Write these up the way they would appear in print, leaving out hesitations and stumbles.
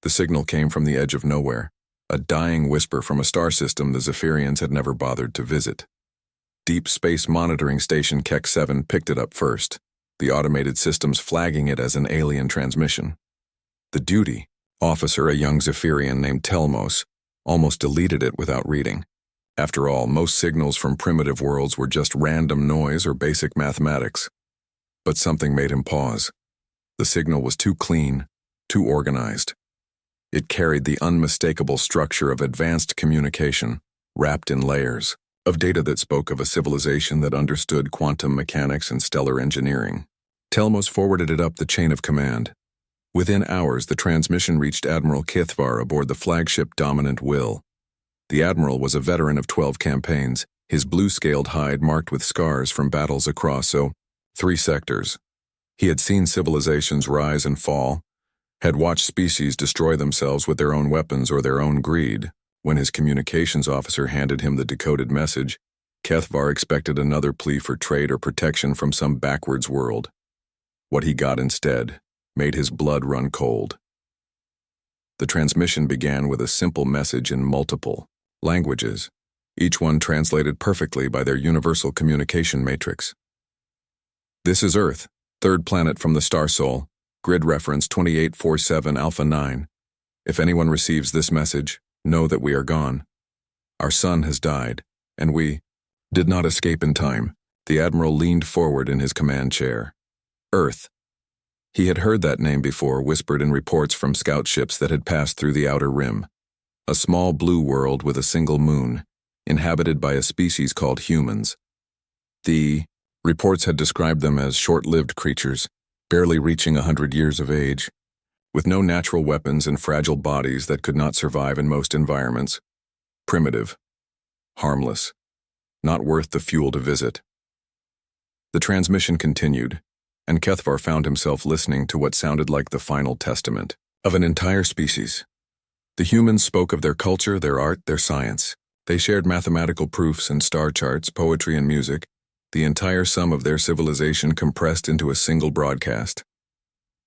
The signal came from the edge of nowhere, a dying whisper from a star system the Zephyrians had never bothered to visit. Deep Space Monitoring Station Keck 7 picked it up first, the automated systems flagging it as an alien transmission. The duty officer, a young Zephyrian named Telmos, almost deleted it without reading. After all, most signals from primitive worlds were just random noise or basic mathematics. But something made him pause. The signal was too clean, too organized. It carried the unmistakable structure of advanced communication, wrapped in layers, of data that spoke of a civilization that understood quantum mechanics and stellar engineering. Telmos forwarded it up the chain of command. Within hours, the transmission reached Admiral Kithvar aboard the flagship Dominant Will. The Admiral was a veteran of 12 campaigns, his blue-scaled hide marked with scars from battles across 3 sectors. He had seen civilizations rise and fall, had watched species destroy themselves with their own weapons or their own greed. When his communications officer handed him the decoded message, Kethvar expected another plea for trade or protection from some backwards world. What he got instead made his blood run cold. The transmission began with a simple message in multiple languages, each one translated perfectly by their universal communication matrix. This is Earth, third planet from the star Sol, grid reference 2847 Alpha 9. If anyone receives this message, know that we are gone. Our sun has died, and we did not escape in time. The Admiral leaned forward in his command chair. Earth. He had heard that name before, whispered in reports from scout ships that had passed through the outer rim. A small blue world with a single moon, inhabited by a species called humans. The reports had described them as short-lived creatures, barely reaching 100 years of age, with no natural weapons and fragile bodies that could not survive in most environments. Primitive. Harmless. Not worth the fuel to visit. The transmission continued, and Kethvar found himself listening to what sounded like the final testament of an entire species. The humans spoke of their culture, their art, their science. They shared mathematical proofs and star charts, poetry and music, the entire sum of their civilization compressed into a single broadcast.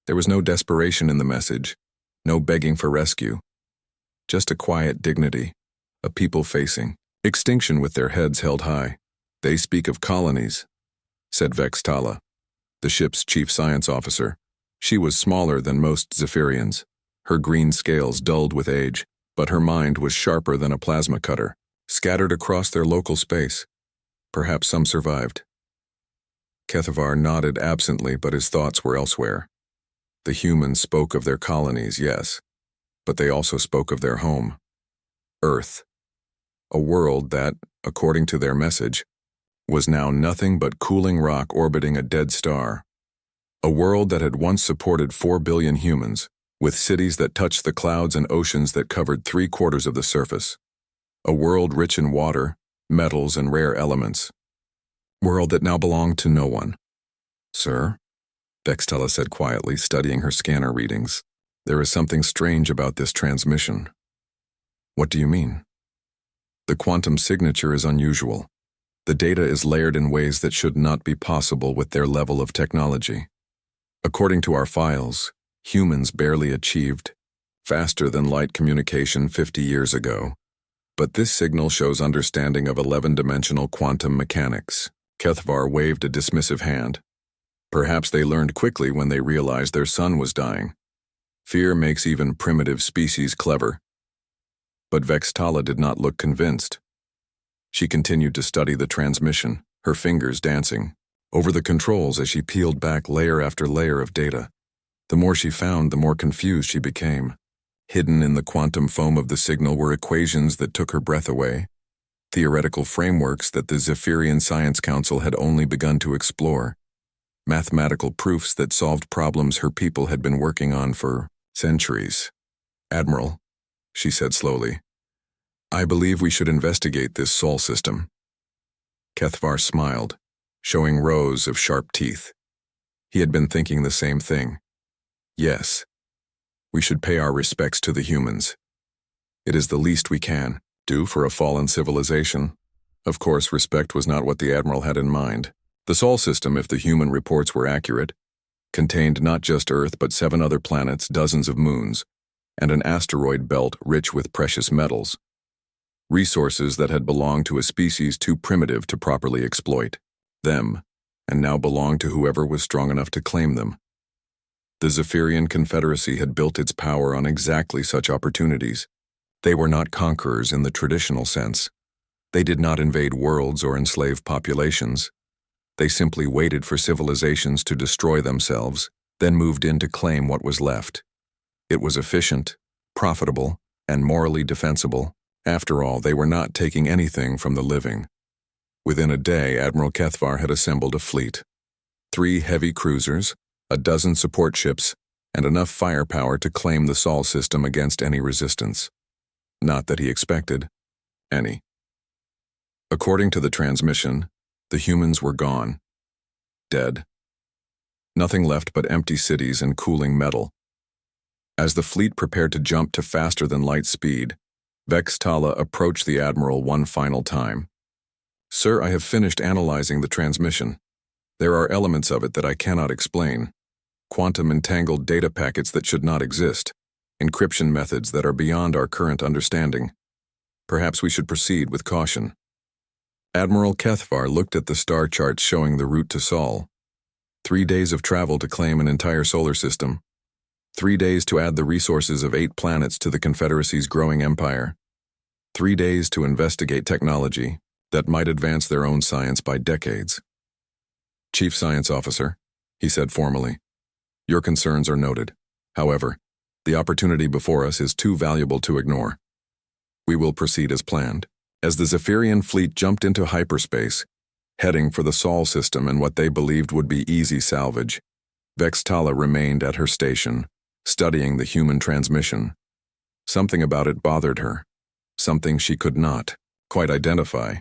There was no desperation in the message, no begging for rescue, just a quiet dignity, a people facing extinction with their heads held high. They speak of colonies, said Vextala, the ship's chief science officer. She was smaller than most Zephyrians, her green scales dulled with age, but her mind was sharper than a plasma cutter, scattered across their local space. Perhaps some survived. Kethvar nodded absently, but his thoughts were elsewhere. The humans spoke of their colonies, yes, but they also spoke of their home, Earth, a world that, according to their message, was now nothing but cooling rock orbiting a dead star. A world that had once supported 4 billion humans, with cities that touched the clouds and oceans that covered 3/4 of the surface. A world rich in water, metals, and rare elements. World that now belonged to no one. Sir, Vextala said quietly, studying her scanner readings. There is something strange about this transmission. What do you mean? The quantum signature is unusual. The data is layered in ways that should not be possible with their level of technology. According to our files, humans barely achieved faster-than-light communication 50 years ago. But this signal shows understanding of 11-dimensional quantum mechanics. Kethvar waved a dismissive hand. Perhaps they learned quickly when they realized their sun was dying. Fear makes even primitive species clever. But Vextala did not look convinced. She continued to study the transmission, her fingers dancing over the controls as she peeled back layer after layer of data. The more she found, the more confused she became. Hidden in the quantum foam of the signal were equations that took her breath away, theoretical frameworks that the Zephyrian Science Council had only begun to explore, mathematical proofs that solved problems her people had been working on for centuries. Admiral, she said slowly, I believe we should investigate this Sol system. Kethvar smiled, showing rows of sharp teeth. He had been thinking the same thing. Yes, we should pay our respects to the humans. It is the least we can do for a fallen civilization. Of course, respect was not what the Admiral had in mind. The Sol system, if the human reports were accurate, contained not just Earth but 7 other planets, dozens of moons, and an asteroid belt rich with precious metals, resources that had belonged to a species too primitive to properly exploit them, and now belonged to whoever was strong enough to claim them. The Zephyrian Confederacy had built its power on exactly such opportunities. They were not conquerors in the traditional sense. They did not invade worlds or enslave populations. They simply waited for civilizations to destroy themselves, then moved in to claim what was left. It was efficient, profitable, and morally defensible. After all, they were not taking anything from the living. Within a day, Admiral Kethvar had assembled a fleet. 3 heavy cruisers, a dozen support ships, and enough firepower to claim the Sol system against any resistance. Not that he expected any. According to the transmission, the humans were gone. Dead. Nothing left but empty cities and cooling metal. As the fleet prepared to jump to faster-than-light speed, Vextala approached the Admiral one final time. "Sir, I have finished analyzing the transmission. There are elements of it that I cannot explain. Quantum-entangled data packets that should not exist. Encryption methods that are beyond our current understanding. Perhaps we should proceed with caution." Admiral Kethvar looked at the star charts showing the route to Sol. 3 days of travel to claim an entire solar system. 3 days to add the resources of 8 planets to the Confederacy's growing empire. 3 days to investigate technology that might advance their own science by decades. "Chief Science Officer," he said formally, "your concerns are noted. However, the opportunity before us is too valuable to ignore. We will proceed as planned." As the Zephyrian fleet jumped into hyperspace, heading for the Sol system and what they believed would be easy salvage, Vextala remained at her station, studying the human transmission. Something about it bothered her, something she could not quite identify.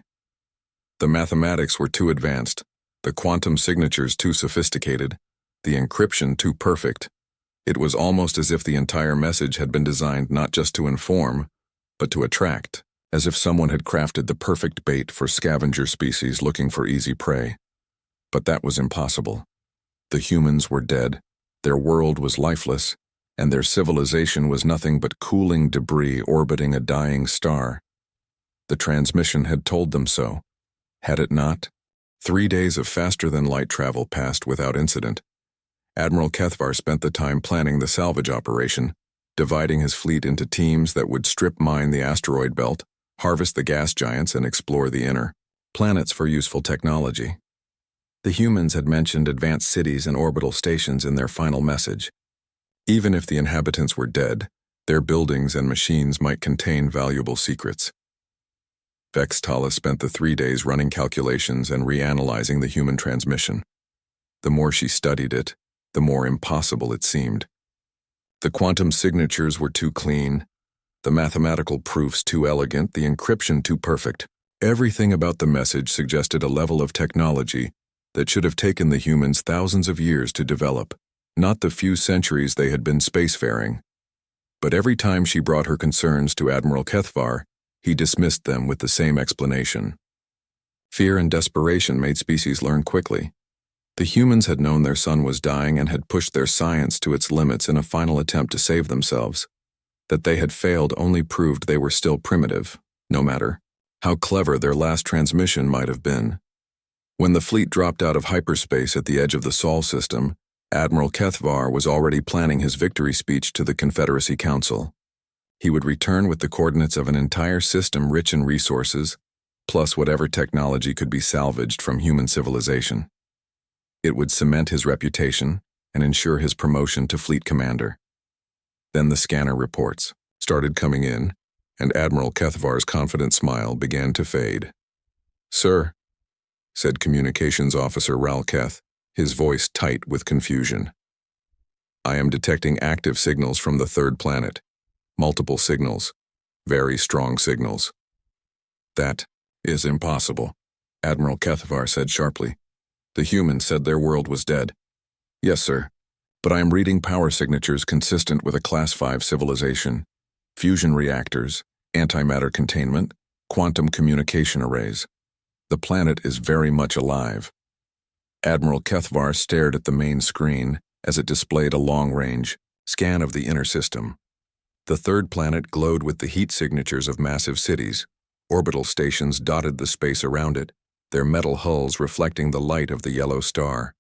The mathematics were too advanced, the quantum signatures too sophisticated, the encryption too perfect. It was almost as if the entire message had been designed not just to inform, but to attract, as if someone had crafted the perfect bait for scavenger species looking for easy prey. But that was impossible. The humans were dead, their world was lifeless, and their civilization was nothing but cooling debris orbiting a dying star. The transmission had told them so, had it not? 3 days of faster-than-light travel passed without incident. Admiral Kethvar spent the time planning the salvage operation, dividing his fleet into teams that would strip mine the asteroid belt, harvest the gas giants, and explore the inner planets for useful technology. The humans had mentioned advanced cities and orbital stations in their final message. Even if the inhabitants were dead, their buildings and machines might contain valuable secrets. Vextala spent the 3 days running calculations and reanalyzing the human transmission. The more she studied it, the more impossible it seemed. The quantum signatures were too clean, the mathematical proofs too elegant, the encryption too perfect. Everything about the message suggested a level of technology that should have taken the humans thousands of years to develop, not the few centuries they had been spacefaring. But every time she brought her concerns to Admiral Kethvar, he dismissed them with the same explanation. Fear and desperation made species learn quickly. The humans had known their sun was dying and had pushed their science to its limits in a final attempt to save themselves. That they had failed only proved they were still primitive, no matter how clever their last transmission might have been. When the fleet dropped out of hyperspace at the edge of the Sol system, Admiral Kethvar was already planning his victory speech to the Confederacy Council. He would return with the coordinates of an entire system rich in resources, plus whatever technology could be salvaged from human civilization. It would cement his reputation and ensure his promotion to fleet commander. Then the scanner reports started coming in, and Admiral Kethvar's confident smile began to fade. "Sir," said Communications Officer Ralketh, his voice tight with confusion. "I am detecting active signals from the 3rd planet. Multiple signals. Very strong signals." "That is impossible," Admiral Kethvar said sharply. "The humans said their world was dead." "Yes, sir. But I am reading power signatures consistent with a Class 5 civilization. Fusion reactors, antimatter containment, quantum communication arrays. The planet is very much alive." Admiral Kethvar stared at the main screen as it displayed a long-range scan of the inner system. The third planet glowed with the heat signatures of massive cities. Orbital stations dotted the space around it, their metal hulls reflecting the light of the yellow star.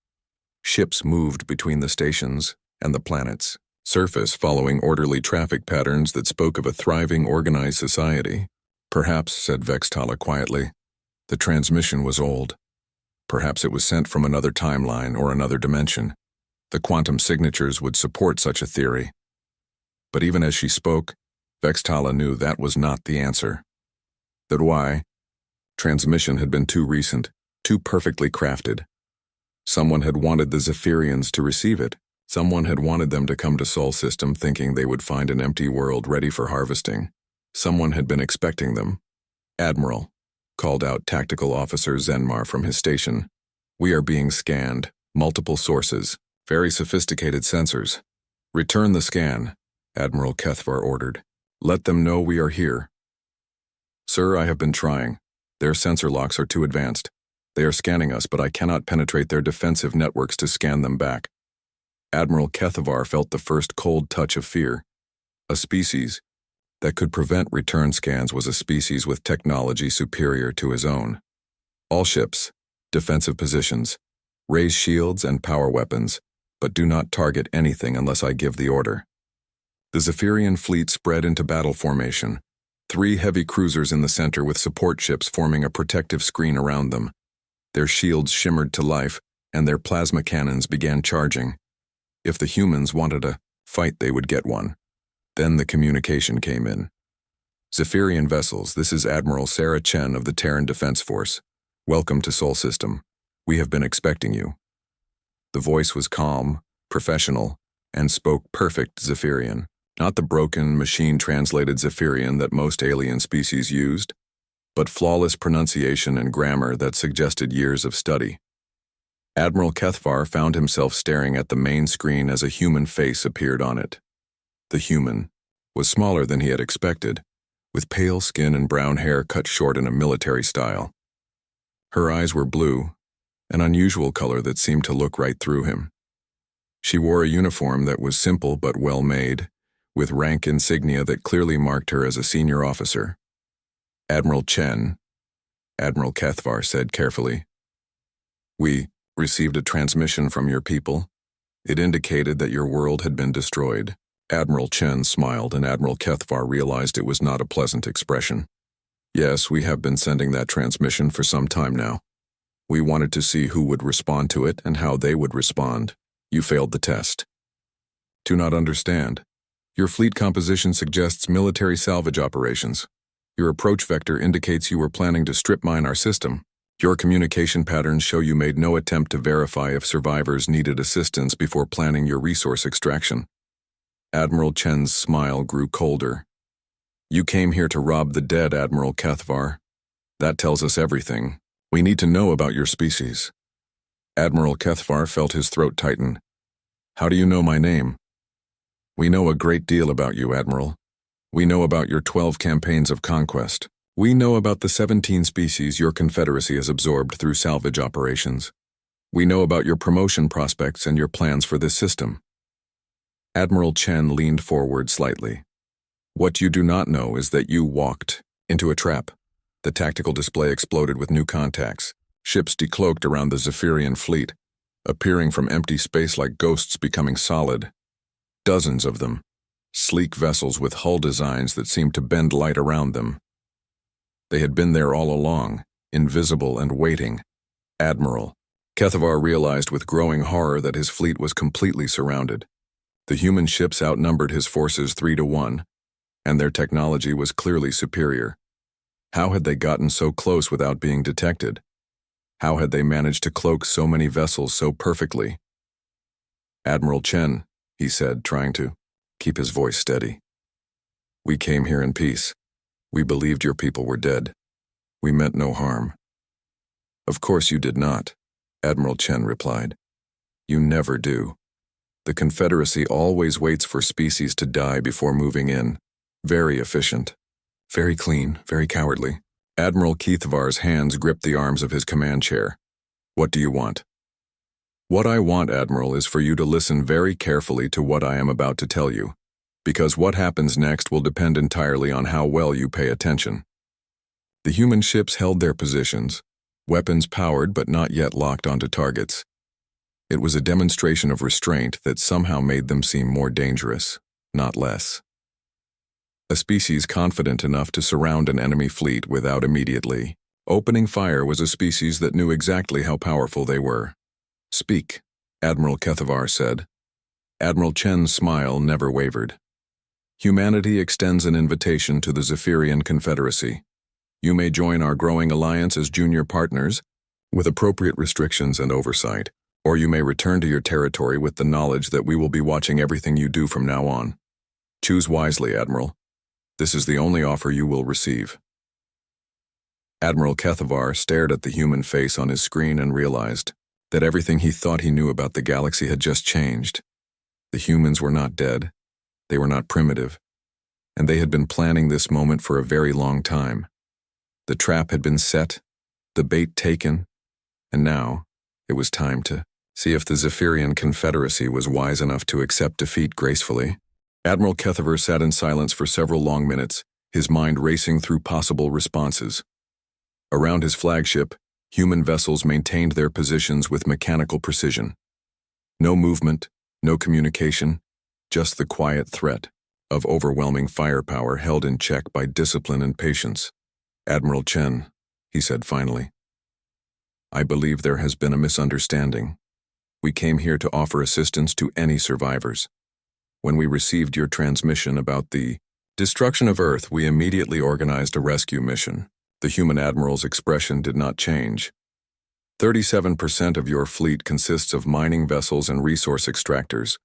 Ships moved between the stations and the planet's surface, following orderly traffic patterns that spoke of a thriving, organized society. Perhaps, said Vextala quietly, the transmission was old. Perhaps it was sent from another timeline or another dimension. The quantum signatures would support such a theory. But even as she spoke, Vextala knew that was not the answer. That why? Transmission had been too recent, too perfectly crafted. Someone had wanted the Zephyrians to receive it. Someone had wanted them to come to Sol System thinking they would find an empty world ready for harvesting. Someone had been expecting them. Admiral, called out Tactical Officer Zenmar from his station. We are being scanned. Multiple sources. Very sophisticated sensors. Return the scan, Admiral Kethvar ordered. Let them know we are here. Sir, I have been trying. Their sensor locks are too advanced. They are scanning us, but I cannot penetrate their defensive networks to scan them back. Admiral Kethvar felt the first cold touch of fear. A species that could prevent return scans was a species with technology superior to his own. All ships, defensive positions, raise shields and power weapons, but do not target anything unless I give the order. The Zephyrian fleet spread into battle formation, 3 heavy cruisers in the center with support ships forming a protective screen around them. Their shields shimmered to life, and their plasma cannons began charging. If the humans wanted a fight, they would get one. Then the communication came in. Zephyrian vessels, this is Admiral Sarah Chen of the Terran Defense Force. Welcome to Sol System. We have been expecting you. The voice was calm, professional, and spoke perfect Zephyrian, not the broken, machine-translated Zephyrian that most alien species used, but flawless pronunciation and grammar that suggested years of study. Admiral Kethvar found himself staring at the main screen as a human face appeared on it. The human was smaller than he had expected, with pale skin and brown hair cut short in a military style. Her eyes were blue, an unusual color that seemed to look right through him. She wore a uniform that was simple but well made, with rank insignia that clearly marked her as a senior officer. Admiral Chen, Admiral Kethvar said carefully. We received a transmission from your people. It indicated that your world had been destroyed. Admiral Chen smiled, and Admiral Kethvar realized it was not a pleasant expression. Yes, we have been sending that transmission for some time now. We wanted to see who would respond to it and how they would respond. You failed the test. Do not understand. Your fleet composition suggests military salvage operations. Your approach vector indicates you were planning to strip mine our system. Your communication patterns show you made no attempt to verify if survivors needed assistance before planning your resource extraction. Admiral Chen's smile grew colder. You came here to rob the dead, Admiral Kethvar. That tells us everything. We need to know about your species. Admiral Kethvar felt his throat tighten. How do you know my name? We know a great deal about you, Admiral. We know about your 12 campaigns of conquest. We know about the 17 species your Confederacy has absorbed through salvage operations. We know about your promotion prospects and your plans for this system. Admiral Chen leaned forward slightly. What you do not know is that you walked into a trap. The tactical display exploded with new contacts. Ships decloaked around the Zephyrian fleet, appearing from empty space like ghosts becoming solid. Dozens of them. Sleek vessels with hull designs that seemed to bend light around them. They had been there all along, invisible and waiting. Admiral Kethvar realized with growing horror that his fleet was completely surrounded. The human ships outnumbered his forces 3-1, and their technology was clearly superior. How had they gotten so close without being detected? How had they managed to cloak so many vessels so perfectly? Admiral Chen, he said, trying to keep his voice steady. We came here in peace. We believed your people were dead. We meant no harm. Of course you did not, Admiral Chen replied. You never do. The Confederacy always waits for species to die before moving in. Very efficient. Very clean, very cowardly. Admiral Kethvar's hands gripped the arms of his command chair. What do you want? What I want, Admiral, is for you to listen very carefully to what I am about to tell you. because what happens next will depend entirely on how well you pay attention. The human ships held their positions, weapons powered but not yet locked onto targets. It was a demonstration of restraint that somehow made them seem more dangerous, not less. A species confident enough to surround an enemy fleet without immediately opening fire was a species that knew exactly how powerful they were. "Speak," Admiral Kethavar said. Admiral Chen's smile never wavered. "Humanity extends an invitation to the Zephyrian Confederacy. You may join our growing alliance as junior partners, with appropriate restrictions and oversight, or you may return to your territory with the knowledge that we will be watching everything you do from now on. Choose wisely, Admiral. This is the only offer you will receive." Admiral Kethavar stared at the human face on his screen and realized that everything he thought he knew about the galaxy had just changed. The humans were not dead, they were not primitive, and they had been planning this moment for a very long time. The trap had been set, the bait taken, and now it was time to see if the Zephyrian Confederacy was wise enough to accept defeat gracefully. Admiral Kethavar sat in silence for several long minutes, his mind racing through possible responses. Around his flagship, human vessels maintained their positions with mechanical precision. No movement, no communication, just the quiet threat of overwhelming firepower held in check by discipline and patience. "Admiral Chen," he said finally, "I believe there has been a misunderstanding. We came here to offer assistance to any survivors. When we received your transmission about the destruction of Earth, we immediately organized a rescue mission." The human admiral's expression did not change. 37% of your fleet consists of mining vessels and resource extractors.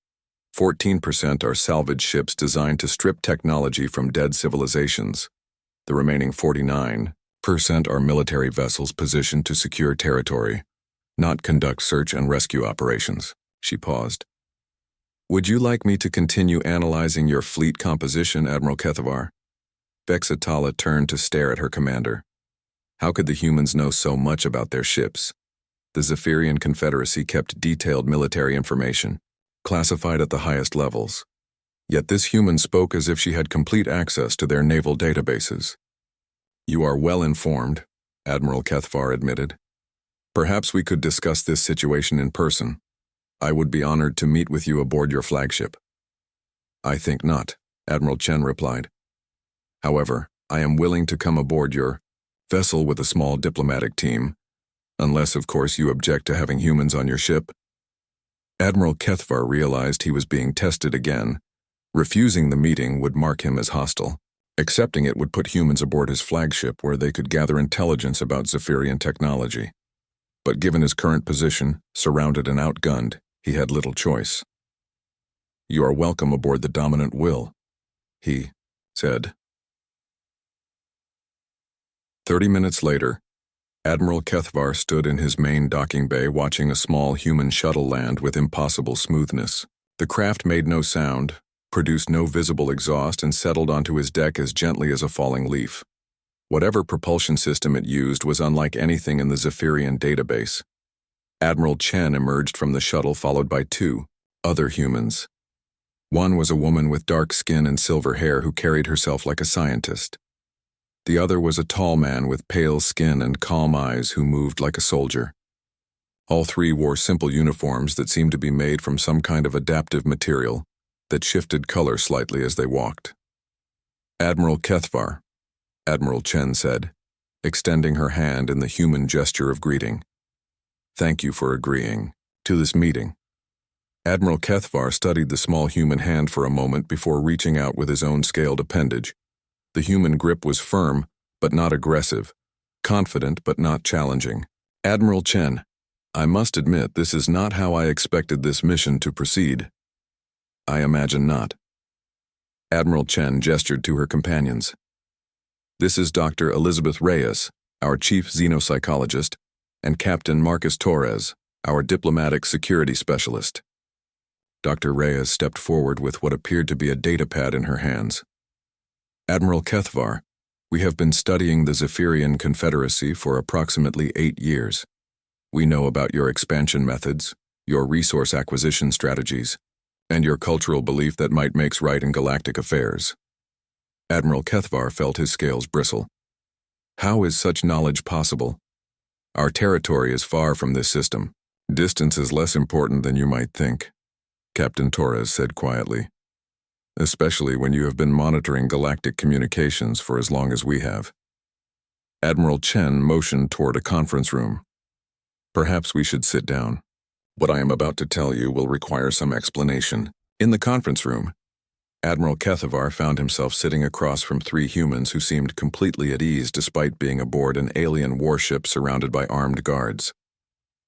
14% are salvage ships designed to strip technology from dead civilizations. The remaining 49% are military vessels positioned to secure territory, not conduct search and rescue operations. She paused. "Would you like me to continue analyzing your fleet composition, Admiral Kethavar?" Vexatala turned to stare at her commander. How could the humans know so much about their ships? The Zephyrian Confederacy kept detailed military information, classified at the highest levels. Yet this human spoke as if she had complete access to their naval databases. "You are well informed," Admiral Kethavar admitted. "Perhaps we could discuss this situation in person. I would be honored to meet with you aboard your flagship." "I think not," Admiral Chen replied. "However, I am willing to come aboard your vessel with a small diplomatic team, unless, of course, you object to having humans on your ship." Admiral Kethavar realized he was being tested again. Refusing the meeting would mark him as hostile. Accepting it would put humans aboard his flagship where they could gather intelligence about Zephyrian technology. But given his current position, surrounded and outgunned, he had little choice. "You are welcome aboard the Dominant Will," he said. 30 minutes later, Admiral Kethavar stood in his main docking bay watching a small human shuttle land with impossible smoothness. The craft made no sound, produced no visible exhaust, and settled onto his deck as gently as a falling leaf. Whatever propulsion system it used was unlike anything in the Zephyrian database. Admiral Chen emerged from the shuttle followed by two other humans. One was a woman with dark skin and silver hair who carried herself like a scientist. The other was a tall man with pale skin and calm eyes who moved like a soldier. All three wore simple uniforms that seemed to be made from some kind of adaptive material that shifted color slightly as they walked. "Admiral Kethavar," Admiral Chen said, extending her hand in the human gesture of greeting. "Thank you for agreeing to this meeting." Admiral Kethavar studied the small human hand for a moment before reaching out with his own scaled appendage. The human grip was firm, but not aggressive, confident but not challenging. "Admiral Chen, I must admit this is not how I expected this mission to proceed." "I imagine not." Admiral Chen gestured to her companions. "This is Dr. Elizabeth Reyes, our chief xenopsychologist, and Captain Marcus Torres, our diplomatic security specialist." Dr. Reyes stepped forward with what appeared to be a datapad in her hands. "Admiral Kethavar, we have been studying the Zephyrian Confederacy for approximately 8 years. We know about your expansion methods, your resource acquisition strategies, and your cultural belief that might makes right in galactic affairs. Admiral Kethvar felt his scales bristle. How is such knowledge possible? Our territory is far from this system. Distance is less important than you might think, Captain Torres said quietly. Especially when you have been monitoring galactic communications for as long as we have. Admiral Chen motioned toward a conference room. Perhaps we should sit down. What I am about to tell you will require some explanation. In the conference room, Admiral Kethvar found himself sitting across from three humans who seemed completely at ease despite being aboard an alien warship surrounded by armed guards.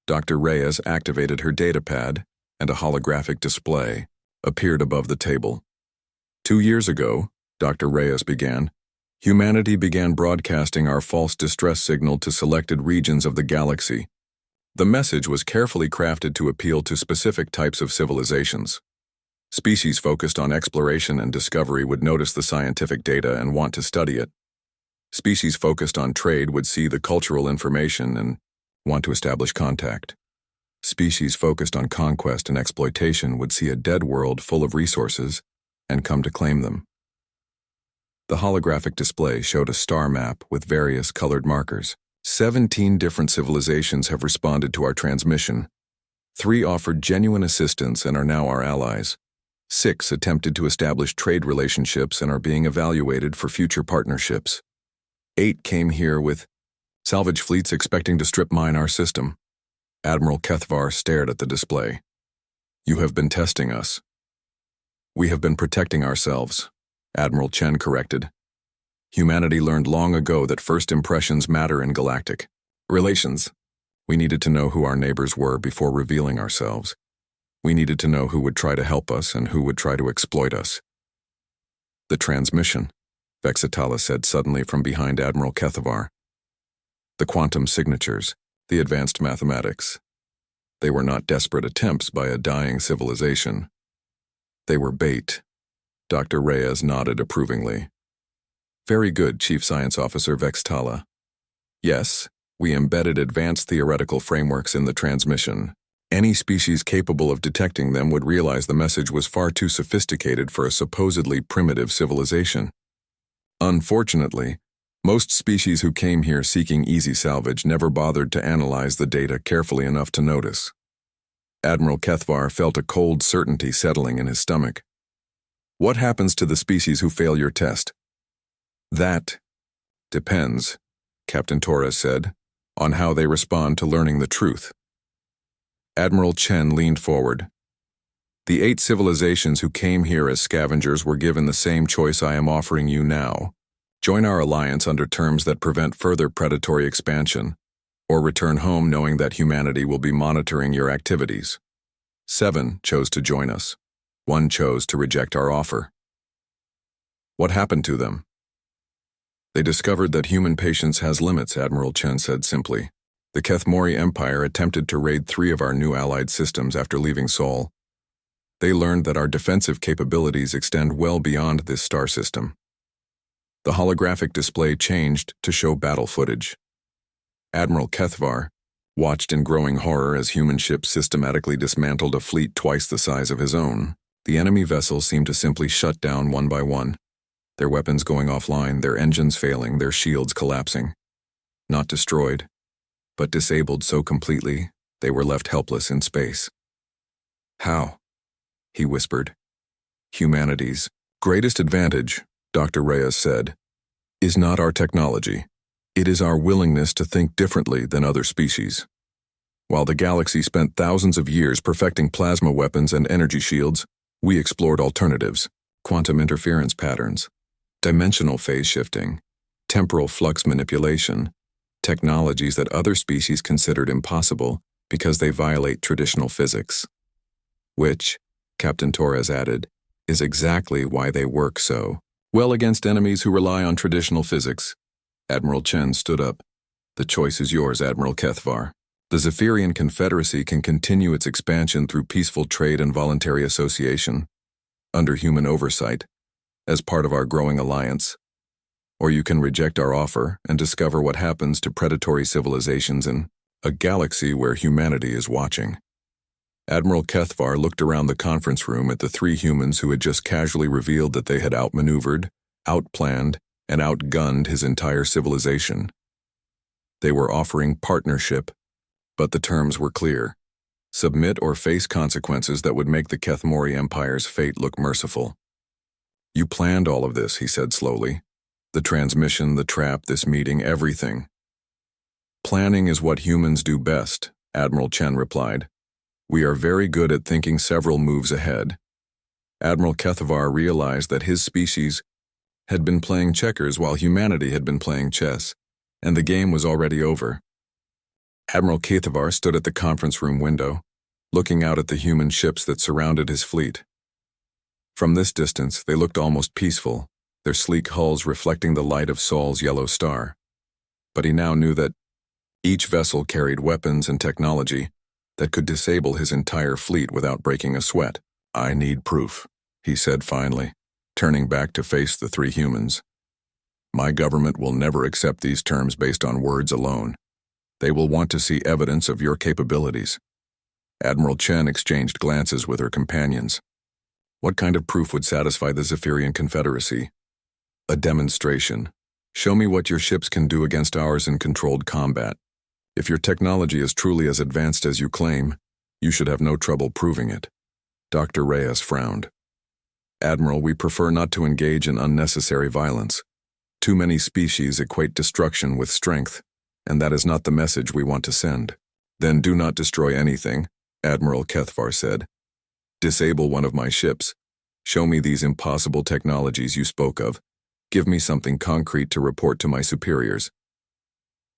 Dr. Reyes activated her datapad, and a holographic display appeared above the table. 2 years ago, Dr. Reyes began, humanity began broadcasting our false distress signal to selected regions of the galaxy. The message was carefully crafted to appeal to specific types of civilizations. Species focused on exploration and discovery would notice the scientific data and want to study it. Species focused on trade would see the cultural information and want to establish contact. Species focused on conquest and exploitation would see a dead world full of resources and come to claim them. The holographic display showed a star map with various colored markers. 17 different civilizations have responded to our transmission. 3 offered genuine assistance and are now our allies. 6 attempted to establish trade relationships and are being evaluated for future partnerships. 8 came here with salvage fleets expecting to strip mine our system. Admiral Kethvar stared at the display. You have been testing us. We have been protecting ourselves, Admiral Chen corrected. Humanity learned long ago that first impressions matter in galactic relations. We needed to know who our neighbors were before revealing ourselves. We needed to know who would try to help us and who would try to exploit us. The transmission, Vexitala said suddenly from behind Admiral Kethvar. The quantum signatures, the advanced mathematics. They were not desperate attempts by a dying civilization. They were bait. Dr. Reyes nodded approvingly. Very good, Chief Science Officer Vexitala. Yes, we embedded advanced theoretical frameworks in the transmission. Any species capable of detecting them would realize the message was far too sophisticated for a supposedly primitive civilization. Unfortunately, most species who came here seeking easy salvage never bothered to analyze the data carefully enough to notice. Admiral Kethvar felt a cold certainty settling in his stomach. What happens to the species who fail your test? That depends, Captain Torres said, on how they respond to learning the truth. Admiral Chen leaned forward. The 8 civilizations who came here as scavengers were given the same choice I am offering you now. Join our alliance under terms that prevent further predatory expansion, or return home knowing that humanity will be monitoring your activities. 7 chose to join us. 1 chose to reject our offer. What happened to them? They discovered that human patience has limits, Admiral Chen said simply. The Kethmori Empire attempted to raid 3 of our new allied systems after leaving Sol. They learned that our defensive capabilities extend well beyond this star system. The holographic display changed to show battle footage. Admiral Kethvar watched in growing horror as human ships systematically dismantled a fleet twice the size of his own. The enemy vessels seemed to simply shut down one by one, their weapons going offline, their engines failing, their shields collapsing. Not destroyed, but disabled so completely they were left helpless in space. How? He whispered. Humanity's greatest advantage, Dr. Reyes said, is not our technology. It is our willingness to think differently than other species. While the galaxy spent thousands of years perfecting plasma weapons and energy shields, we explored alternatives, quantum interference patterns, dimensional phase shifting, temporal flux manipulation, technologies that other species considered impossible because they violate traditional physics. Which, Captain Torres added, is exactly why they work so well against enemies who rely on traditional physics. Admiral Chen stood up. The choice is yours, Admiral Kethvar. The Zephyrian Confederacy can continue its expansion through peaceful trade and voluntary association, under human oversight, as part of our growing alliance. Or you can reject our offer and discover what happens to predatory civilizations in a galaxy where humanity is watching. Admiral Kethvar looked around the conference room at the three humans who had just casually revealed that they had outmaneuvered, outplanned, and outgunned his entire civilization. They were offering partnership, but the terms were clear. Submit or face consequences that would make the Kethmori Empire's fate look merciful. You planned all of this, he said slowly. The transmission, the trap, this meeting, everything. Planning is what humans do best, Admiral Chen replied. We are very good at thinking several moves ahead. Admiral Kethvar realized that his species had been playing checkers while humanity had been playing chess, and the game was already over. Admiral Kethvar stood at the conference room window, looking out at the human ships that surrounded his fleet. From this distance, they looked almost peaceful, their sleek hulls reflecting the light of Sol's yellow star. But he now knew that each vessel carried weapons and technology that could disable his entire fleet without breaking a sweat. I need proof, he said finally, turning back to face the three humans. My government will never accept these terms based on words alone. They will want to see evidence of your capabilities. Admiral Chen exchanged glances with her companions. What kind of proof would satisfy the Zephyrian Confederacy? A demonstration. Show me what your ships can do against ours in controlled combat. If your technology is truly as advanced as you claim, you should have no trouble proving it. Dr. Reyes frowned. Admiral, we prefer not to engage in unnecessary violence. Too many species equate destruction with strength, and that is not the message we want to send. Then do not destroy anything, Admiral Kethvar said. Disable one of my ships. Show me these impossible technologies you spoke of. Give me something concrete to report to my superiors.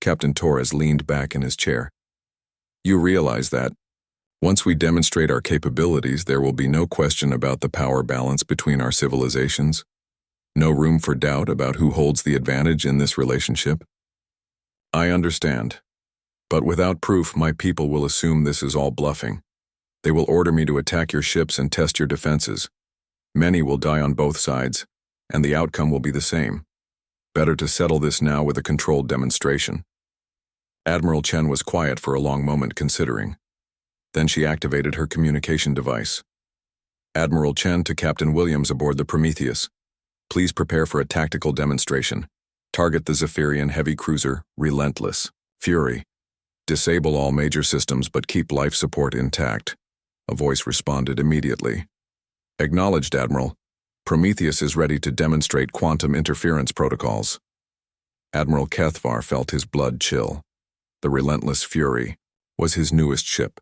Captain Torres leaned back in his chair. You realize that, once we demonstrate our capabilities, there will be no question about the power balance between our civilizations. No room for doubt about who holds the advantage in this relationship. I understand. But without proof, my people will assume this is all bluffing. They will order me to attack your ships and test your defenses. Many will die on both sides, and the outcome will be the same. Better to settle this now with a controlled demonstration. Admiral Chen was quiet for a long moment, considering. Then she activated her communication device. Admiral Chen to Captain Williams aboard the Prometheus. Please prepare for a tactical demonstration. Target the Zephyrian heavy cruiser, Relentless Fury. Disable all major systems but keep life support intact. A voice responded immediately. Acknowledged, Admiral. Prometheus is ready to demonstrate quantum interference protocols. Admiral Kethvar felt his blood chill. The Relentless Fury was his newest ship,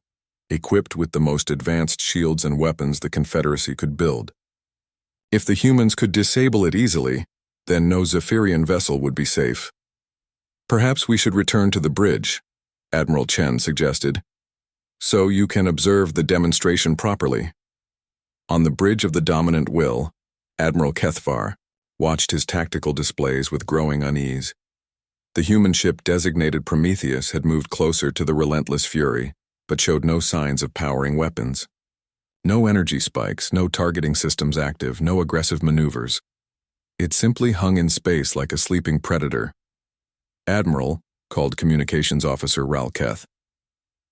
equipped with the most advanced shields and weapons the Confederacy could build. If the humans could disable it easily, then no Zephyrian vessel would be safe. Perhaps we should return to the bridge, Admiral Chen suggested, so you can observe the demonstration properly. On the bridge of the dominant will, Admiral Kethvar watched his tactical displays with growing unease. The human ship designated Prometheus had moved closer to the Relentless Fury, but showed no signs of powering weapons. No energy spikes, no targeting systems active, no aggressive maneuvers. It simply hung in space like a sleeping predator. Admiral, called Communications Officer Ralketh.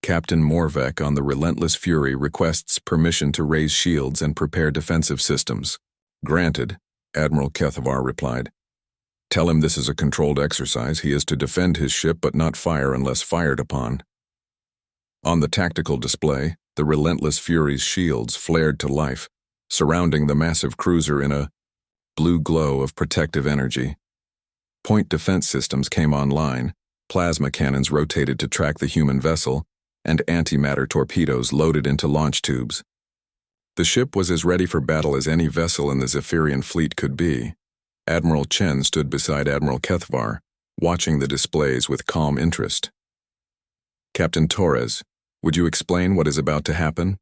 Captain Morvek on the Relentless Fury requests permission to raise shields and prepare defensive systems. Granted, Admiral Kethvar replied. Tell him this is a controlled exercise. He is to defend his ship but not fire unless fired upon. On the tactical display, the Relentless Fury's shields flared to life, surrounding the massive cruiser in a blue glow of protective energy. Point defense systems came online, plasma cannons rotated to track the human vessel, and antimatter torpedoes loaded into launch tubes. The ship was as ready for battle as any vessel in the Zephyrian fleet could be. Admiral Chen stood beside Admiral Kethvar, watching the displays with calm interest. Captain Torres, would you explain what is about to happen?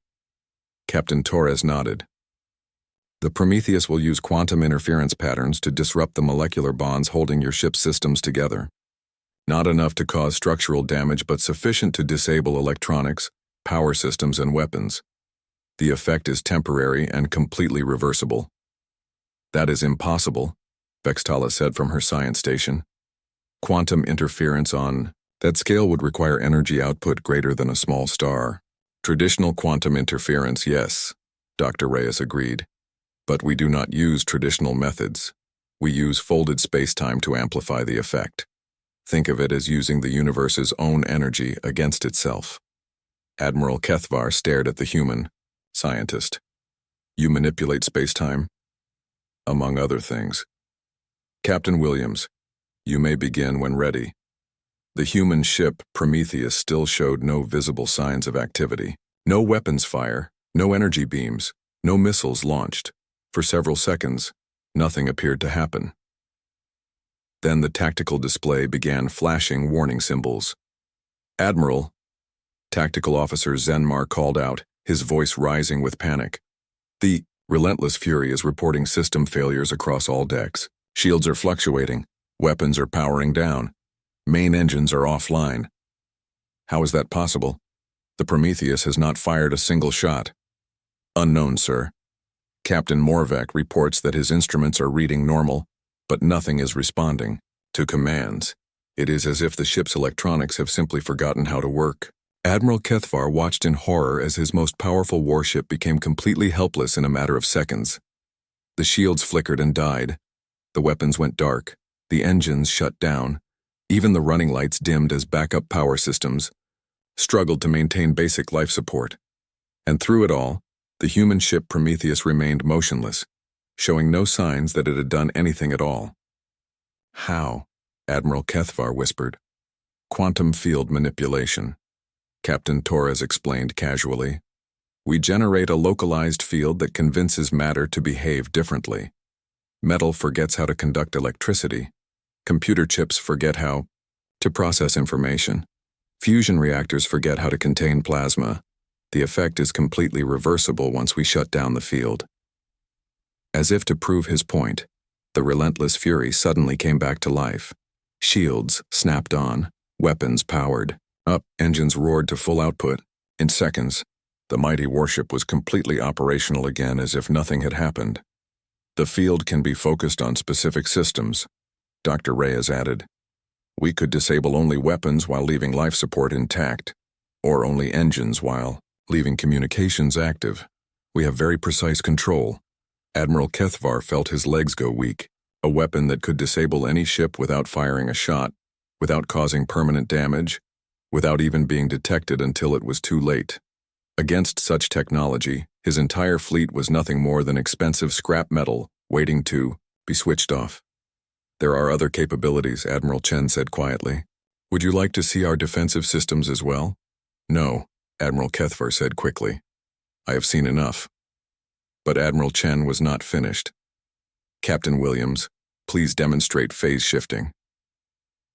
Captain Torres nodded. The Prometheus will use quantum interference patterns to disrupt the molecular bonds holding your ship's systems together. Not enough to cause structural damage, but sufficient to disable electronics, power systems, and weapons. The effect is temporary and completely reversible. That is impossible, Vextala said from her science station. Quantum interference on that scale would require energy output greater than a small star, Traditional quantum interference, yes, Dr. Reyes agreed. But we do not use traditional methods. We use folded spacetime to amplify the effect. Think of it as using the universe's own energy against itself. Admiral Kethvar stared at the human scientist. You manipulate spacetime? Among other things. Captain Williams, you may begin when ready. The human ship, Prometheus, still showed no visible signs of activity. No weapons fire, no energy beams, no missiles launched. For several seconds, nothing appeared to happen. Then the tactical display began flashing warning symbols. Admiral, Tactical Officer Zenmar called out, his voice rising with panic. The Relentless Fury is reporting system failures across all decks. Shields are fluctuating. Weapons are powering down. Main engines are offline. How is that possible? The Prometheus has not fired a single shot. Unknown, sir. Captain Morvek reports that his instruments are reading normal, but nothing is responding to commands. It is as if the ship's electronics have simply forgotten how to work. Admiral Kethvar watched in horror as his most powerful warship became completely helpless in a matter of seconds. The shields flickered and died. The weapons went dark. The engines shut down. Even the running lights dimmed as backup power systems struggled to maintain basic life support. And through it all, the human ship Prometheus remained motionless, showing no signs that it had done anything at all. How? Admiral Kethvar whispered. Quantum field manipulation. Captain Torres explained casually. We generate a localized field that convinces matter to behave differently. Metal forgets how to conduct electricity. Computer chips forget how to process information. Fusion reactors forget how to contain plasma. The effect is completely reversible once we shut down the field. As if to prove his point, the Relentless Fury suddenly came back to life. Shields snapped on, weapons powered up, engines roared to full output. In seconds, the mighty warship was completely operational again as if nothing had happened. The field can be focused on specific systems, Dr. Reyes added. We could disable only weapons while leaving life support intact, or only engines while leaving communications active. We have very precise control. Admiral Kethvar felt his legs go weak. A weapon that could disable any ship without firing a shot, without causing permanent damage, without even being detected until it was too late. Against such technology, his entire fleet was nothing more than expensive scrap metal waiting to be switched off. There are other capabilities, Admiral Chen said quietly. Would you like to see our defensive systems as well? No, Admiral Kethvar said quickly. I have seen enough. But Admiral Chen was not finished. Captain Williams, please demonstrate phase shifting.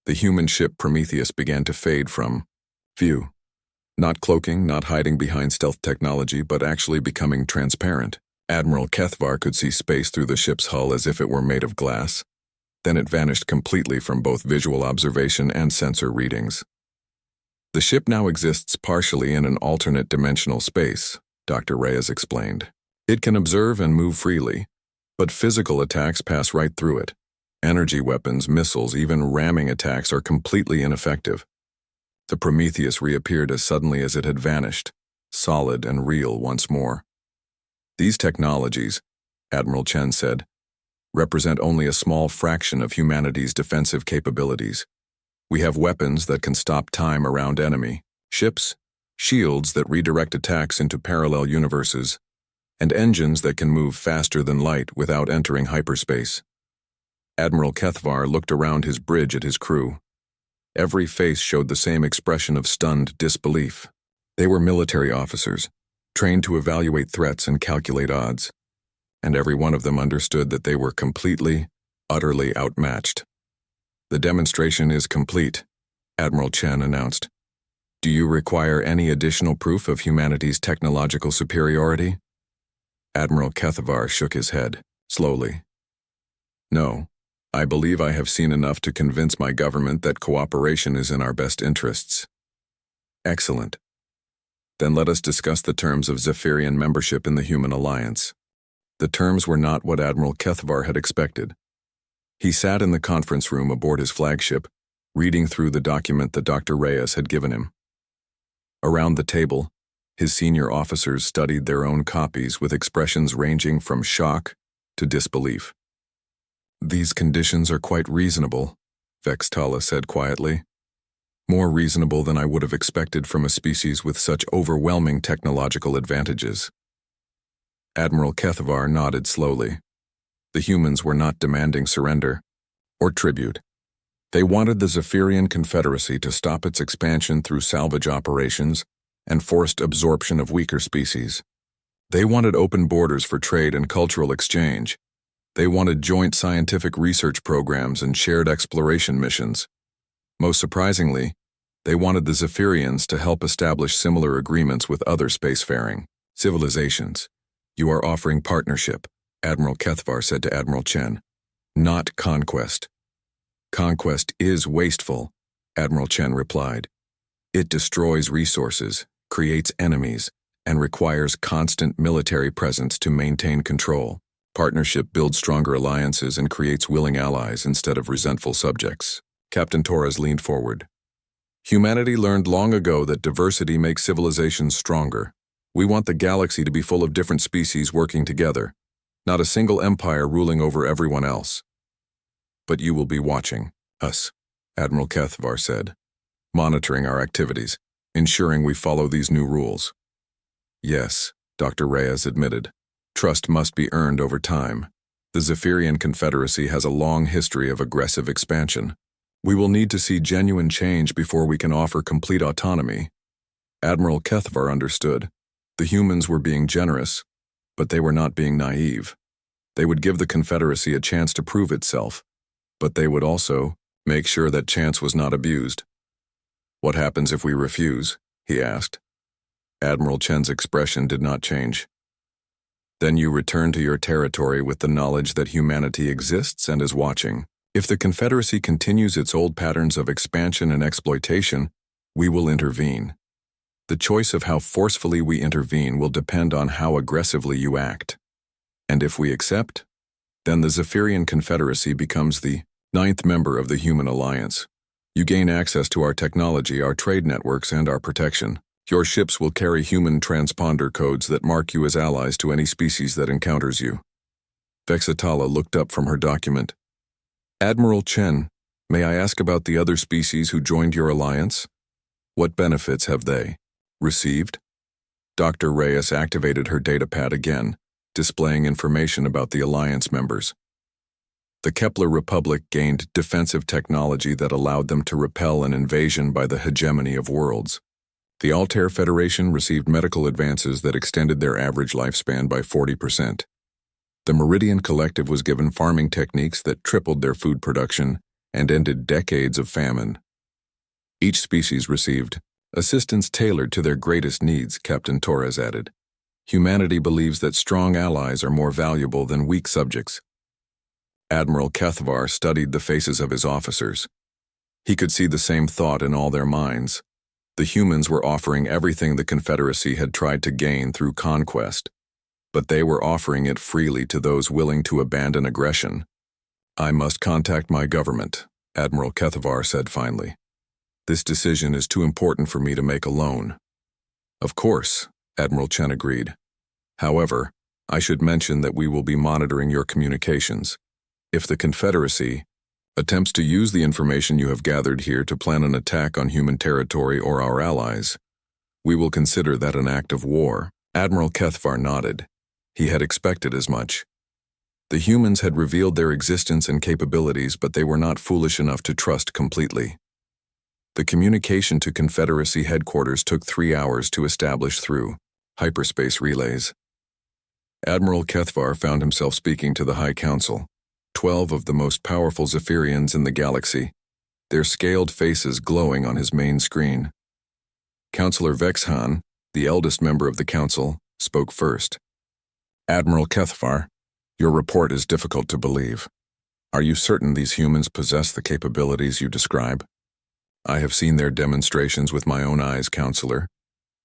The human ship Prometheus began to fade from view. Not cloaking, not hiding behind stealth technology, but actually becoming transparent. Admiral Kethvar could see space through the ship's hull as if it were made of glass. Then it vanished completely from both visual observation and sensor readings. The ship now exists partially in an alternate dimensional space, Dr. Reyes explained. It can observe and move freely, but physical attacks pass right through it. Energy weapons, missiles, even ramming attacks are completely ineffective. The Prometheus reappeared as suddenly as it had vanished, solid and real once more. These technologies, Admiral Chen said, represent only a small fraction of humanity's defensive capabilities. We have weapons that can stop time around enemy, ships, shields that redirect attacks into parallel universes, and engines that can move faster than light without entering hyperspace. Admiral Kethvar looked around his bridge at his crew. Every face showed the same expression of stunned disbelief. They were military officers, trained to evaluate threats and calculate odds, and every one of them understood that they were completely, utterly outmatched. The demonstration is complete, Admiral Chen announced. Do you require any additional proof of humanity's technological superiority? Admiral Kethvar shook his head, slowly. No. I believe I have seen enough to convince my government that cooperation is in our best interests. Excellent. Then let us discuss the terms of Zephyrian membership in the Human Alliance. The terms were not what Admiral Kethvar had expected. He sat in the conference room aboard his flagship, reading through the document that Dr. Reyes had given him. Around the table, His senior officers studied their own copies with expressions ranging from shock to disbelief. "These conditions are quite reasonable," Vextala said quietly. "More reasonable than I would have expected from a species with such overwhelming technological advantages." Admiral Kethavar nodded slowly. The humans were not demanding surrender or tribute. They wanted the Zephyrian Confederacy to stop its expansion through salvage operations and forced absorption of weaker species. They wanted open borders for trade and cultural exchange. They wanted joint scientific research programs and shared exploration missions. Most surprisingly, they wanted the Zephyrians to help establish similar agreements with other spacefaring civilizations. "You are offering partnership," Admiral Kethavar said to Admiral Chen. "Not conquest." "Conquest is wasteful," Admiral Chen replied. "It destroys resources, creates enemies, and requires constant military presence to maintain control. Partnership builds stronger alliances and creates willing allies instead of resentful subjects." Captain Torres leaned forward. "Humanity learned long ago that diversity makes civilizations stronger. We want the galaxy to be full of different species working together, not a single empire ruling over everyone else." "But you will be watching us," Admiral Kethavar said, "monitoring our activities, ensuring we follow these new rules." "Yes," Dr. Reyes admitted. "Trust must be earned over time. The Zephyrian Confederacy has a long history of aggressive expansion. We will need to see genuine change before we can offer complete autonomy." Admiral Kethavar understood. The humans were being generous, but they were not being naive. They would give the Confederacy a chance to prove itself, but they would also make sure that chance was not abused. "What happens if we refuse?" he asked. Admiral Chen's expression did not change. "Then you return to your territory with the knowledge that humanity exists and is watching. If the Confederacy continues its old patterns of expansion and exploitation, we will intervene. The choice of how forcefully we intervene will depend on how aggressively you act. And if we accept, then the Zephyrian Confederacy becomes the 9th member of the Human Alliance. You gain access to our technology, our trade networks, and our protection. Your ships will carry human transponder codes that mark you as allies to any species that encounters you." Vextala looked up from her document. "Admiral Chen, may I ask about the other species who joined your alliance? What benefits have they received?" Dr. Reyes activated her datapad again, displaying information about the alliance members. The Kepler Republic gained defensive technology that allowed them to repel an invasion by the hegemony of worlds. The Altair Federation received medical advances that extended their average lifespan by 40%. The Meridian Collective was given farming techniques that tripled their food production and ended decades of famine. Each species received assistance tailored to their greatest needs, Captain Torres added. Humanity believes that strong allies are more valuable than weak subjects. Admiral Kethavar studied the faces of his officers. He could see the same thought in all their minds. The humans were offering everything the Confederacy had tried to gain through conquest, but they were offering it freely to those willing to abandon aggression. "I must contact my government," Admiral Kethavar said finally. "This decision is too important for me to make alone." "Of course," Admiral Chen agreed. "However, I should mention that we will be monitoring your communications. If the Confederacy attempts to use the information you have gathered here to plan an attack on human territory or our allies, we will consider that an act of war." Admiral Kethavar nodded. He had expected as much. The humans had revealed their existence and capabilities, but they were not foolish enough to trust completely. The communication to Confederacy headquarters took 3 hours to establish through hyperspace relays. Admiral Kethavar found himself speaking to the High Council, 12 of the most powerful Zephyrians in the galaxy, their scaled faces glowing on his main screen. Councillor Vexhan, the eldest member of the council, spoke first. "Admiral Kethavar, your report is difficult to believe. Are you certain these humans possess the capabilities you describe?" "I have seen their demonstrations with my own eyes, Councillor.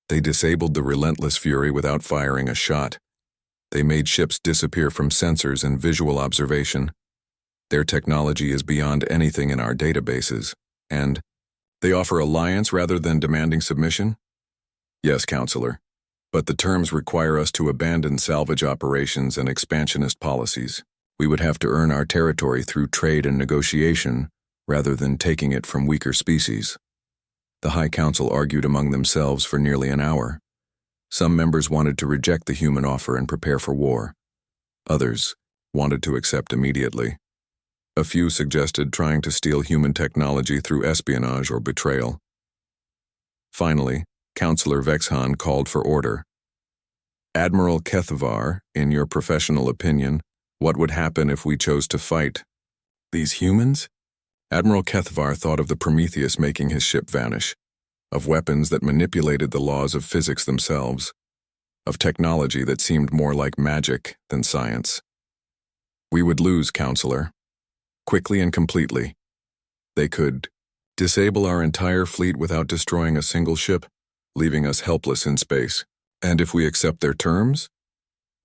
They disabled the relentless fury without firing a shot. They made ships disappear from sensors and visual observation. Their technology is beyond anything in our databases, and they offer alliance rather than demanding submission?" "Yes, Councillor. But the terms require us to abandon salvage operations and expansionist policies. We would have to earn our territory through trade and negotiation, rather than taking it from weaker species. The High Council argued among themselves for nearly an hour. Some members wanted to reject the human offer and prepare for war. Others wanted to accept immediately. A few suggested trying to steal human technology through espionage or betrayal. Finally, Councillor Vexhan called for order. Admiral Kethavar, in your professional opinion, what would happen if we chose to fight? These humans? Admiral Kethavar thought of the Prometheus making his ship vanish, of weapons that manipulated the laws of physics themselves, of technology that seemed more like magic than science. We would lose, Counselor. Quickly and completely. They could disable our entire fleet without destroying a single ship, leaving us helpless in space. And if we accept their terms,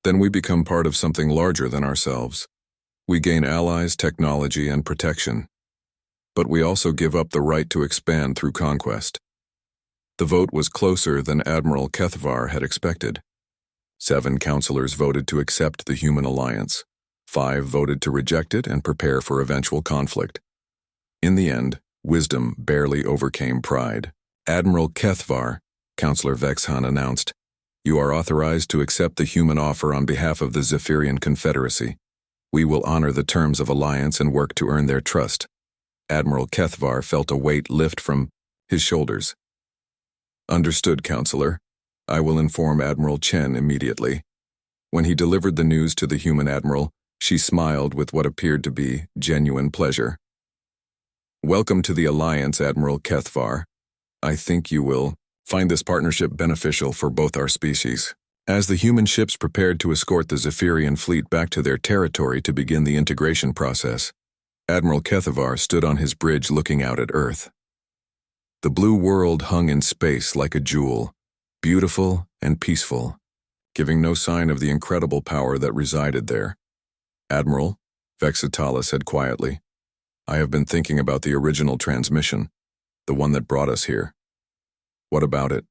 then we become part of something larger than ourselves. We gain allies, technology, and protection. But we also give up the right to expand through conquest. The vote was closer than Admiral Kethavar had expected. 7 councillors voted to accept the human alliance. 5 voted to reject it and prepare for eventual conflict. In the end, wisdom barely overcame pride. Admiral Kethavar, Councillor Vexhan announced, you are authorized to accept the human offer on behalf of the Zephyrian Confederacy. We will honor the terms of alliance and work to earn their trust. Admiral Kethavar felt a weight lift from his shoulders. Understood, Counselor. I will inform Admiral Chen immediately. When he delivered the news to the human admiral, she smiled with what appeared to be genuine pleasure. Welcome to the alliance, Admiral Kethavar. I think you will find this partnership beneficial for both our species. As the human ships prepared to escort the Zephyrian fleet back to their territory to begin the integration process, Admiral Kethavar stood on his bridge looking out at Earth. The blue world hung in space like a jewel, beautiful and peaceful, giving no sign of the incredible power that resided there. Admiral, Vexitala said quietly, I have been thinking about the original transmission, the one that brought us here. What about it?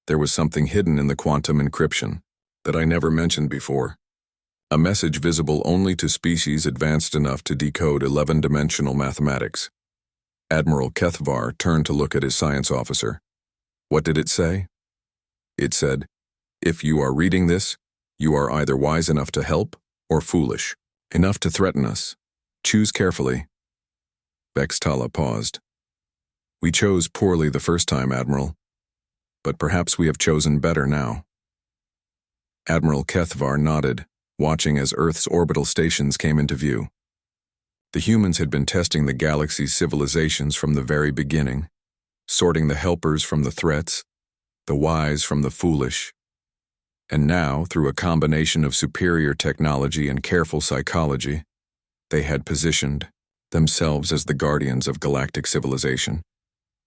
There was something hidden in the quantum encryption that I never mentioned before. A message visible only to species advanced enough to decode 11-dimensional mathematics. Admiral Kethavar turned to look at his science officer. What did it say? It said, if you are reading this, you are either wise enough to help or foolish enough to threaten us. Choose carefully. Vextala paused. We chose poorly the first time, Admiral, but perhaps we have chosen better now. Admiral Kethavar nodded, watching as Earth's orbital stations came into view. The humans had been testing the galaxy's civilizations from the very beginning, sorting the helpers from the threats, the wise from the foolish. And now, through a combination of superior technology and careful psychology, they had positioned themselves as the guardians of galactic civilization.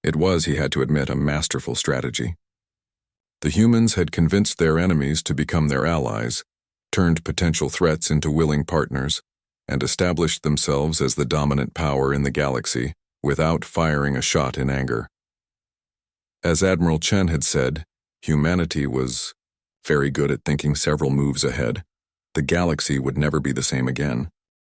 It was, he had to admit, a masterful strategy. The humans had convinced their enemies to become their allies, turned potential threats into willing partners, and established themselves as the dominant power in the galaxy without firing a shot in anger. As Admiral Chen had said, humanity was very good at thinking several moves ahead. The galaxy would never be the same again.